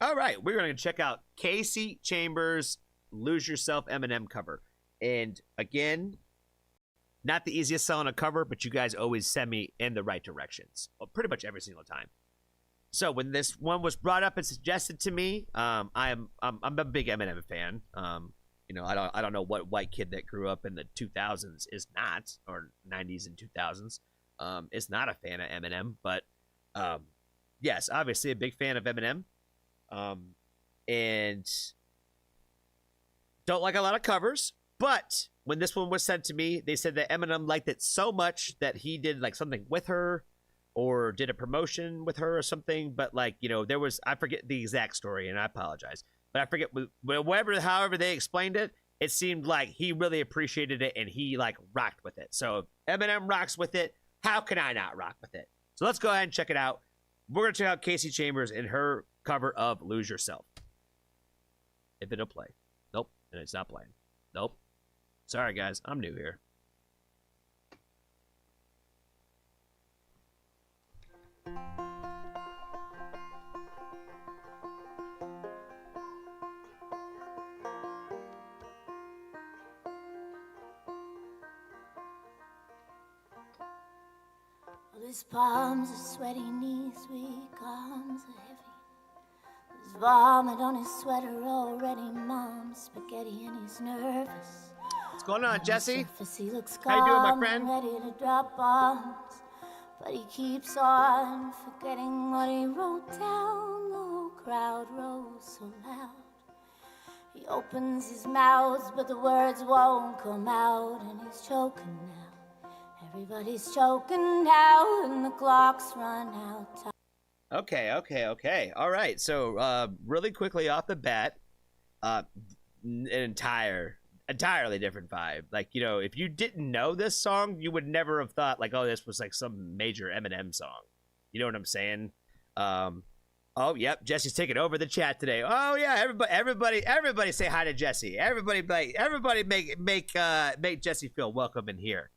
All right, we're going to check out Kasey Chambers' Lose Yourself Eminem cover. And again, not the easiest song to cover, but you guys always send me in the right directions. Well, pretty much every single time. So when this one was brought up and suggested to me, I'm a big Eminem fan. I don't know what white kid that grew up in the 2000s is not, or 90s and 2000s, is not a fan of Eminem. But yes, obviously a big fan of Eminem. And don't like a lot of covers, but when this one was sent to me, they said that Eminem liked it so much that he did like something with her or did a promotion with her or something. But like, there was, I forget the exact story and I apologize, but I forget however they explained it. It seemed like he really appreciated it and he like rocked with it. So if Eminem rocks with it, how can I not rock with it? So let's go ahead and check it out. We're going to check out Kasey Chambers in her cover of Lose Yourself. If it'll play. Nope. And it's not playing. Nope. Sorry, guys. I'm new here. His palms are sweaty, knees weak, arms are heavy. There's vomit on his sweater already, mom's spaghetti, and he's nervous. What's going on, Jesse? He looks How you doing, my friend? ready to drop bombs, but he keeps on forgetting what he wrote down. The whole crowd rose so loud. He opens his mouth, but the words won't come out, and he's choking now. Everybody's choking now, and the clock's run out. Okay. All right. So, really quickly off the bat, an entirely different vibe. Like, if you didn't know this song, you would never have thought like, oh, this was like some major Eminem song. You know what I'm saying? Oh, yep. Jesse's taking over the chat today. Oh yeah, everybody say hi to Jesse. Everybody make Jesse feel welcome in here.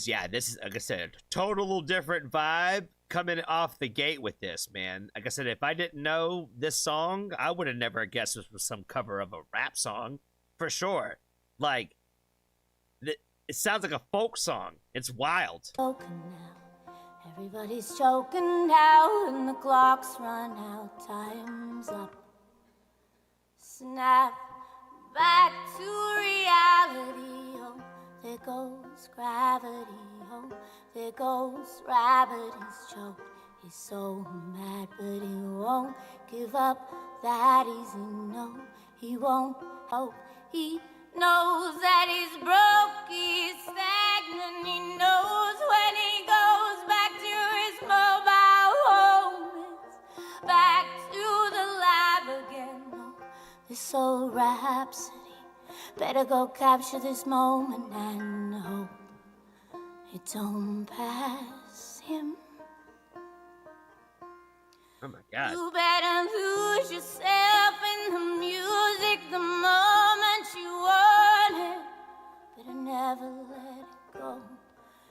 Yeah, this is, like I said, a total different vibe coming off the gate with this, man. Like I said, if I didn't know this song, I would have never guessed this was some cover of a rap song, for sure. Like, it sounds like a folk song. It's wild. Choking now. Everybody's choking now, and the clock's run out. Time's up. Snap back to reality. Oh, there goes gravity, oh, there goes rabbit, he's choked. He's so mad, but he won't give up that easy, no, he won't. Oh, he knows that he's broke, he's stagnant, he knows when he goes back to his mobile home, it's back to the lab again, oh, this old rhapsody. Better go capture this moment and hope it don't pass him. Oh my God. You better lose yourself in the music the moment you want it. Better never let it go.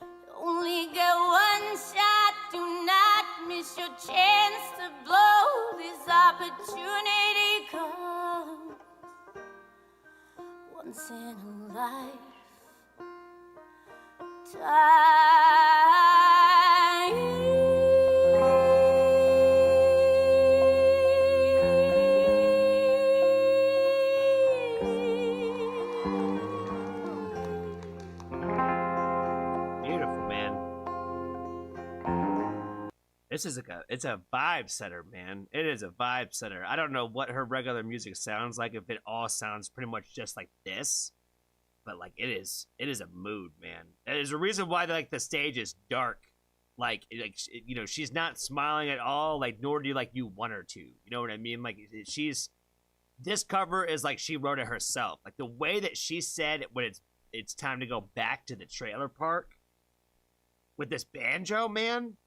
You only get one shot, do not miss your chance to blow. This opportunity comes once in a lifetime. Beautiful, man. This is it's a vibe setter, man. It is a vibe setter. I don't know what her regular music sounds like, if it all sounds pretty much just like this, but like it is a mood, man. There's a reason why like the stage is dark. Like she's not smiling at all, like, nor do you want her to. You know what I mean? Like, this cover is like she wrote it herself. Like the way that she said when it's time to go back to the trailer park with this banjo, man.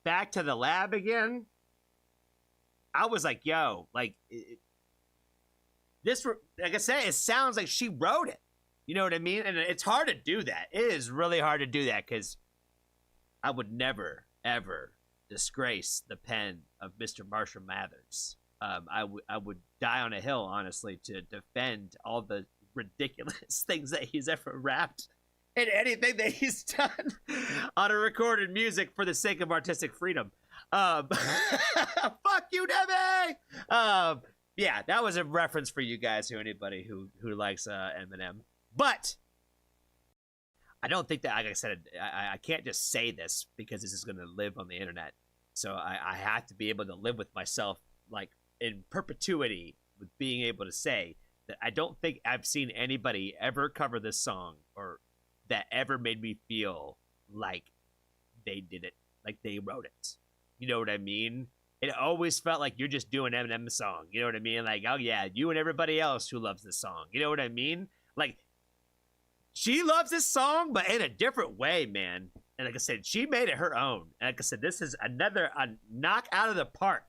Back to the lab again. I was like, yo, like, this, like I said, it sounds like she wrote it. You know what I mean? And it's hard to do that. It is really hard to do that because I would never, ever disgrace the pen of Mr. Marshall Mathers. I would die on a hill, honestly, to defend all the ridiculous things that he's ever rapped and anything that he's done on a recorded music for the sake of artistic freedom. Fuck you, Debbie! Yeah, that was a reference for you guys, anybody who likes Eminem. But I don't think that, like I said, I can't just say this because this is going to live on the internet. So I have to be able to live with myself, like, in perpetuity, with being able to say that I don't think I've seen anybody ever cover this song or that ever made me feel like they did it, like they wrote it. You know what I mean? It always felt like you're just doing Eminem's song. You know what I mean? Like, oh yeah, you and everybody else who loves this song. You know what I mean? Like, she loves this song, but in a different way, man. And like I said, she made it her own. And like I said, this is another knock out of the park.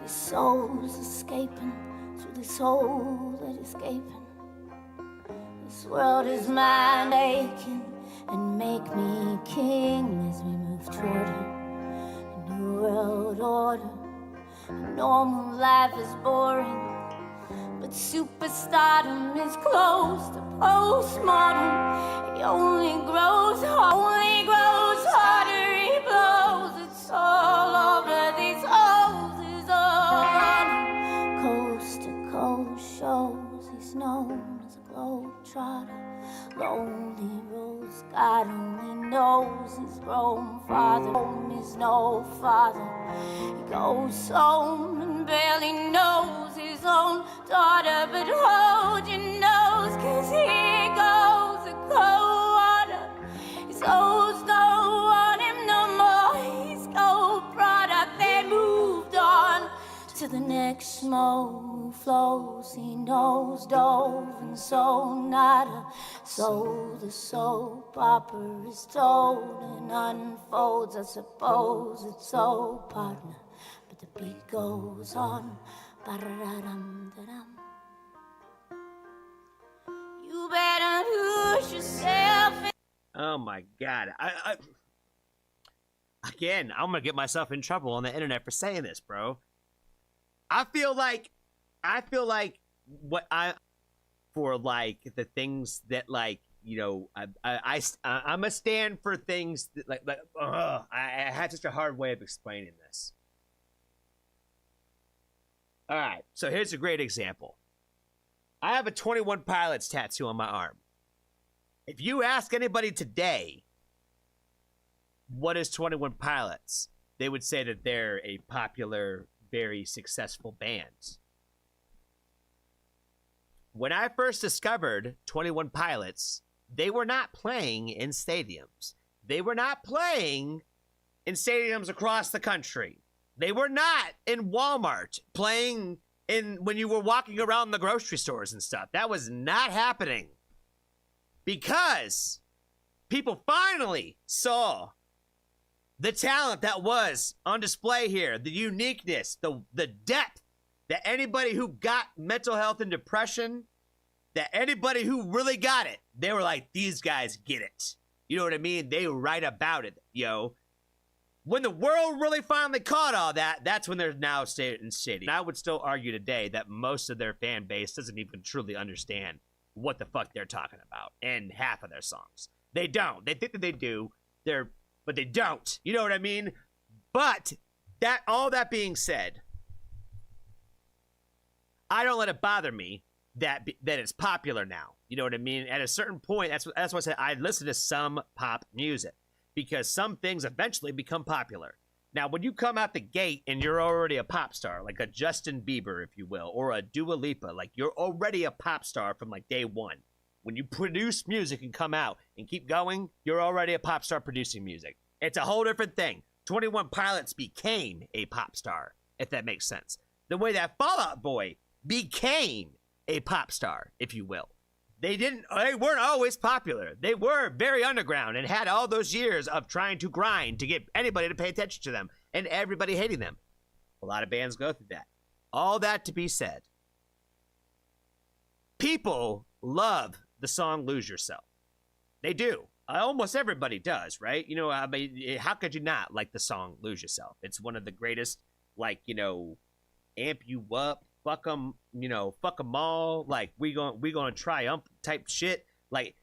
The soul's escaping through this hole that is gaping. This world is mine, aching, and make me king as we move toward a new world order. A normal life is boring, but superstardom is close to postmodern. It only grows harder, he blows. It's all over these holes, is all on coast to coast shows. He's known as a globetrotter. Lonely roads, God only knows his grown father. Home is no father. He goes home and barely knows his own daughter, but hold your nose, 'cause here goes a cold water. His O's don't want him no more. He's gold product, they moved on to the next smoke flows. He knows dove and sonata. So the soap opera is told and unfolds. I suppose it's so, partner, but the beat goes on. Ba-da-dum-da-dum. You better lose yourself. Oh my God. Again, I'm gonna get myself in trouble on the internet for saying this, bro. I feel like what for like the things that, like, you know, I'm a stand for things that I had such a hard way of explaining this. All right, so here's a great example. I have a 21 Pilots tattoo on my arm. If you ask anybody today, what is 21 Pilots, they would say that they're a popular, very successful band. When I first discovered 21 Pilots, they were not playing in stadiums. They were not playing in stadiums across the country. They were not in Walmart playing when you were walking around the grocery stores and stuff. That was not happening. Because people finally saw the talent that was on display here, the uniqueness, the depth, that anybody who got mental health and depression, that anybody who really got it, they were like, these guys get it. You know what I mean? They write about it, yo. When the world really finally caught all that, that's when they're now in stadium. I would still argue today that most of their fan base doesn't even truly understand what the fuck they're talking about in half of their songs. They don't. They think that they do. But they don't. You know what I mean? But all that being said, I don't let it bother me that it's popular now. You know what I mean? At a certain point, that's why I said I listen to some pop music, because some things eventually become popular. Now, when you come out the gate and you're already a pop star, like a Justin Bieber, if you will, or a Dua Lipa, like you're already a pop star from like day one. When you produce music and come out and keep going, you're already a pop star producing music. It's a whole different thing. 21 Pilots became a pop star, if that makes sense. The way that Fall Out Boy became a pop star, if you will. They weren't always popular. They were very underground and had all those years of trying to grind to get anybody to pay attention to them and everybody hating them. A lot of bands go through that. All that to be said, people love the song Lose Yourself. They do. Almost everybody does, right? You know, I mean, how could you not like the song "Lose Yourself"? It's one of the greatest, like, you know, amp you up, fuck them, you know, fuck them all. Like we gonna triumph type shit. Like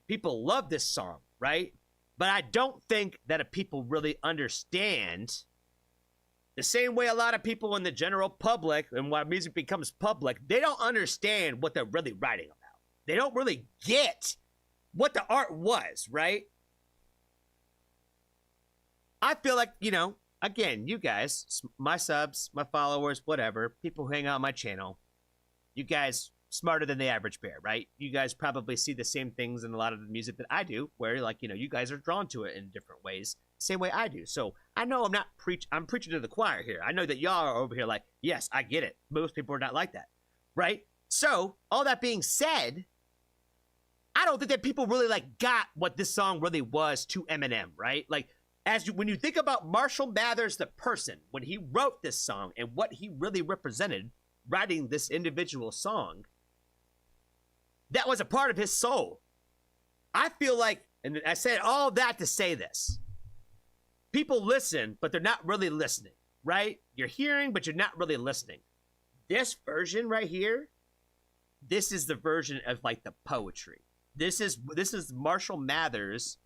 people love this song, right? But I don't think that people really understand the same way a lot of people in the general public and when music becomes public, they don't understand what they're really writing about. They don't really get what the art was, right? I feel like, you know, again, you guys, my subs, my followers, whatever, people who hang out on my channel, you guys smarter than the average bear, right? You guys probably see the same things in a lot of the music that I do, where, like, you know, you guys are drawn to it in different ways, same way I do. So I know I'm preaching to the choir here. I know that y'all are over here like, yes, I get it. Most people are not like that, right? So all that being said, I don't think that people really like got what this song really was to Eminem, right? Like, when you think about Marshall Mathers, the person, when he wrote this song and what he really represented writing this individual song, that was a part of his soul. I feel like, and I said all that to say this, people listen, but they're not really listening, right? You're hearing, but you're not really listening. This version right here, this is the version of like the poetry. This is Marshall Mathers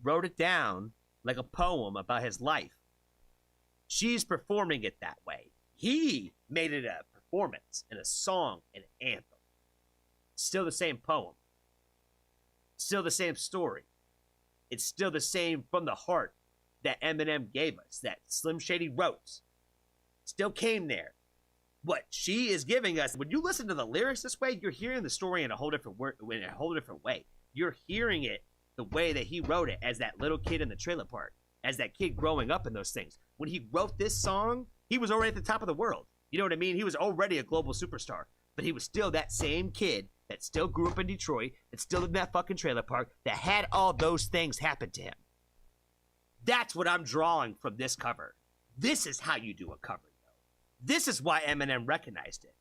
wrote it down like a poem about his life. She's performing it that way. He made it a performance and a song and an anthem. Still the same poem. Still the same story. It's still the same from the heart that Eminem gave us, that Slim Shady wrote. Still came there. What she is giving us, when you listen to the lyrics this way, you're hearing the story in a whole different way. You're hearing it the way that he wrote it as that little kid in the trailer park, as that kid growing up in those things. When he wrote this song, he was already at the top of the world. You know what I mean? He was already a global superstar, but he was still that same kid that still grew up in Detroit, that still in that fucking trailer park, that had all those things happen to him. That's what I'm drawing from this cover. This is how you do a cover. This is why Eminem recognized it.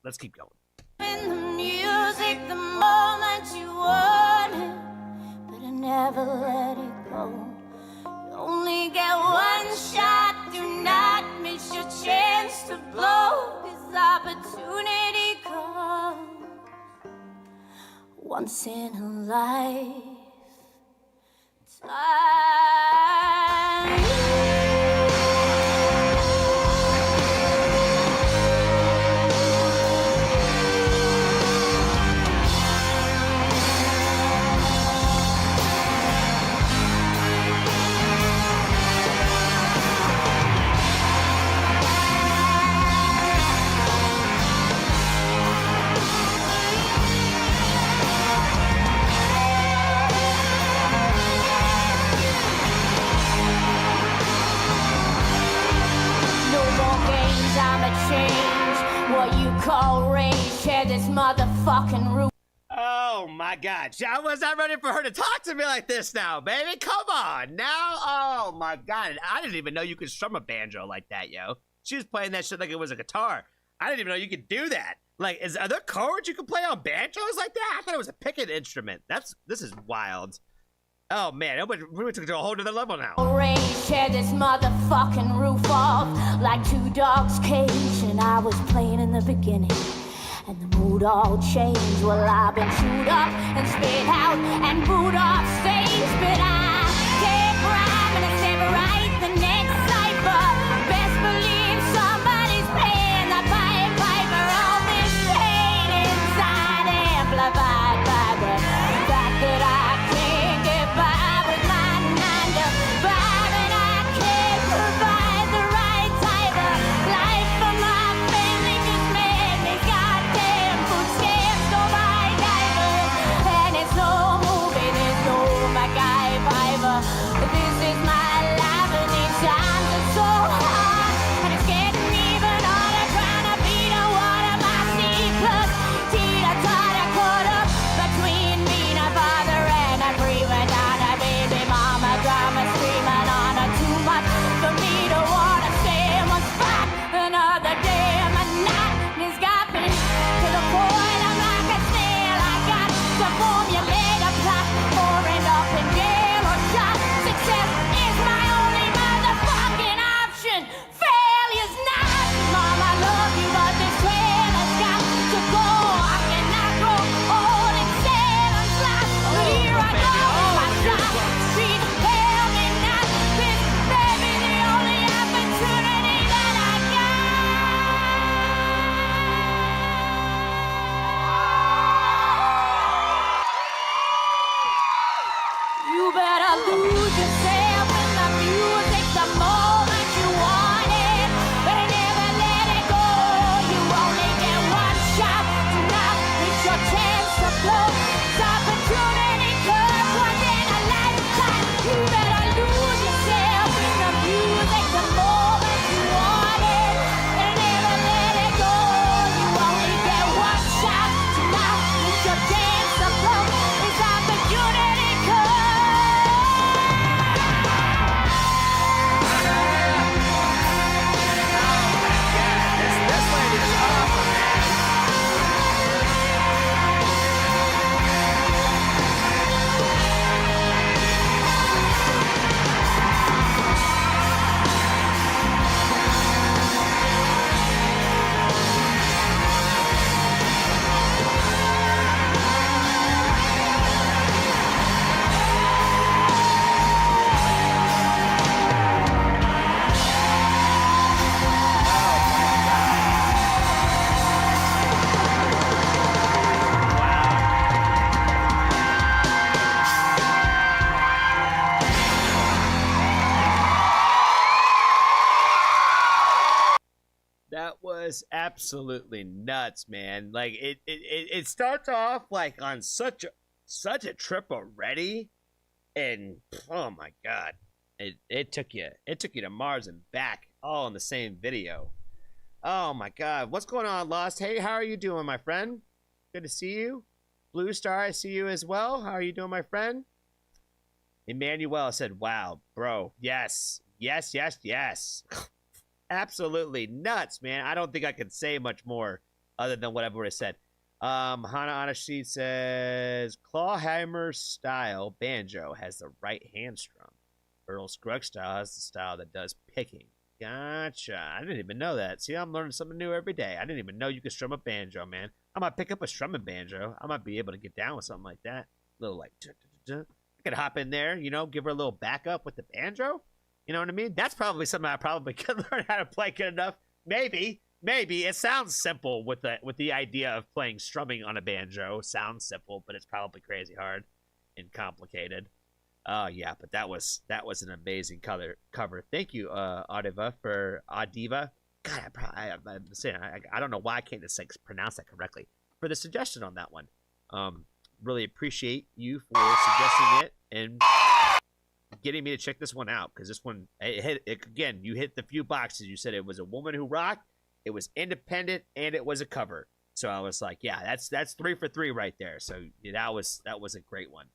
Let's keep going. In the music, the moment you want it, but I never let it go. You only get one shot, do not miss your chance to blow. This opportunity comes once in a lifetime. Call rain, share this motherfucking roof. Oh my God, I was not ready for her to talk to me like this now, baby. Come on now. Oh my God, I didn't even know you could strum a banjo like that, yo. She was playing that shit like it was a guitar. I didn't even know you could do that. Like, are there chords you can play on banjos like that? I thought it was a picking instrument. This is wild. Oh man, we took it to a whole other level now. Rain, share this motherfucking roof off like two dogs' cage, and I was playing in the beginning, and the mood all changed. Well, I've been chewed up and spit out and booed off stage, but I can't rhyme and it's never right. The next cipher, best believe somebody's paying the piper. All this pain inside amplified by the fact that I can't get by with my 9 to 5, and I can't provide the right type of life for my family. Just made me goddamn food stamps, go buy diapers, and it's no movie, there's no MacGyver. better lose yourself in the music the moment you want it. But never let it go. You only get one shot tonight. It's your chance to blow. This opportunity comes once in a lifetime. You better lose yourself in the music the moment you want it. And never let it go. You only get one shot tonight. It's your chance to blow. This opportunity comes. This lady is awesome, man. That was absolutely nuts, man. Like it starts off like on such a trip already, and oh my god, it took you to Mars and back all in the same video. Oh my god, what's going on, Lost? Hey, how are you doing, my friend? Good to see you. Blue Star, I see you as well. How are you doing, my friend? Emmanuel said, "Wow, bro, yes, yes, yes, yes." Absolutely nuts, man. I don't think I can say much more other than what I've already said. Hana Anashi says Clawhammer style banjo has the right hand strum. Earl Scruggs style has the style that does picking. Gotcha. I didn't even know that. See, I'm learning something new every day. I didn't even know you could strum a banjo, man. I might pick up a strumming banjo. I might be able to get down with something like that. A little like, I could hop in there, give her a little backup with the banjo. You know what I mean? That's probably something I probably could learn how to play good enough. Maybe. It sounds simple with the idea of playing strumming on a banjo. Sounds simple, but it's probably crazy hard and complicated. Yeah, but that was an amazing cover. Thank you, Adiva, for Adiva. God, I'm saying I don't know why I can't just pronounce that correctly. For the suggestion on that one. Really appreciate you for suggesting it and getting me to check this one out, because this one again, you hit the few boxes. You said it was a woman who rocked, it was independent, and it was a cover. So I was like, yeah, that's 3 for 3 right there. So yeah, that was a great one.